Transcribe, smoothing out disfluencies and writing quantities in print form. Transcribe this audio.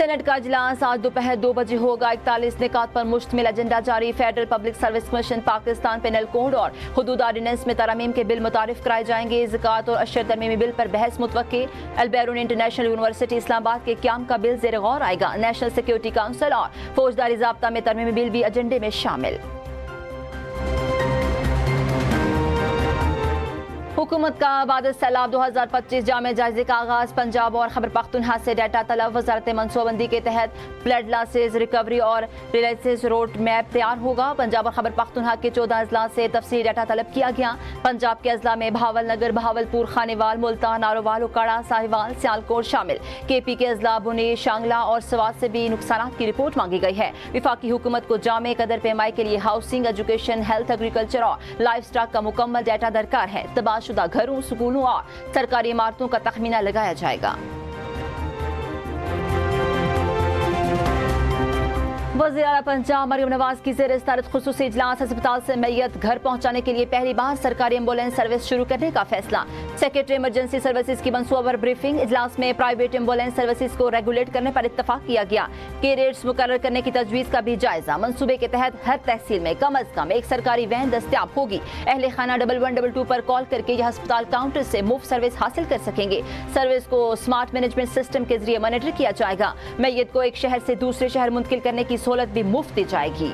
Saint کا اجلاس آج دوپہر 2 بجے ہوگا۔ 41 نکات پر مشتمل ایجنڈا جاری۔ Federal public service commission Pakistan penal code اور حدود آرڈیننس میں ترامیم کے بل متعارف کرائے جائیں گے۔ زکوٰۃ اور عشر ترمیمی بل پر بحث متوقع۔ البیرون انٹرنیشنل یونیورسٹی اسلام آباد کے قیام کا بل زیر غور آئے گا۔ نیشنل سیکیورٹی کونسل اور فوجداری ضابطہ میں ترمیمی بل بھی ایجنڈے میں شامل۔ حکومت کا بعد سیلاب 2025 جامع جائزے کا آغاز۔ پنجاب اور خیبر پختونخوا سے ڈیٹا طلب۔ وزارت منصوبہ بندی کے تحت فلڈ لاسز ریکوری اور ریلیسز روڈ میپ تیار ہوگا۔ پنجاب اور خیبر پختونخوا کے 14 اضلاع سے تفصیلی ڈیٹا طلب کیا گیا۔ پنجاب کے اضلاع میں بہاول نگر، بہاولپور، خانیوال، ملتان، نارووال، اکاڑا، ساہیوال، سیالکوٹ شامل۔ کے پی کے اضلاع بنی، شانگلہ اور سوات سے بھی نقصانات کی رپورٹ مانگی گئی ہے۔ وفاقی حکومت کو جامع قدر پیمائی کے لیے ہاؤسنگ، ایجوکیشن، ہیلتھ، ایگریکلچر اور لائف سٹاک کا مکمل ڈیٹا درکار ہے۔ تباہ شدہ گھروں، سکولوں اور سرکاری عمارتوں کا تخمینہ لگایا جائے گا۔ وزیر اعلیٰ پنجاب مریم نواز کی زیر صدارت خصوصی اجلاس۔ ہسپتال سے میت گھر پہنچانے کے لیے پہلی بار سرکاری ایمبولینس سروس شروع کرنے کا فیصلہ۔ سیکریٹری ایمرجنسی سروسز کی منصوبہ پر بریفنگ۔ اجلاس میں پرائیویٹ ایمبولینس سروسز کو ریگولیٹ کرنے پر اتفاق کیا گیا۔ کے ریٹس مقرر کرنے کی تجویز کا بھی جائزہ۔ منصوبے کے تحت ہر تحصیل میں کم از کم ایک سرکاری وین دستیاب ہوگی۔ اہل خانہ 1122 پر کال کر کے یہ ہسپتال کاؤنٹر سے مفت سروس حاصل کر سکیں گے۔ سروس کو اسمارٹ مینجمنٹ سسٹم کے ذریعے مانیٹر کیا جائے گا۔ میت کو ایک شہر سے دوسرے شہر منتقل کرنے کی سہولت بھی مفت دی جائے گی۔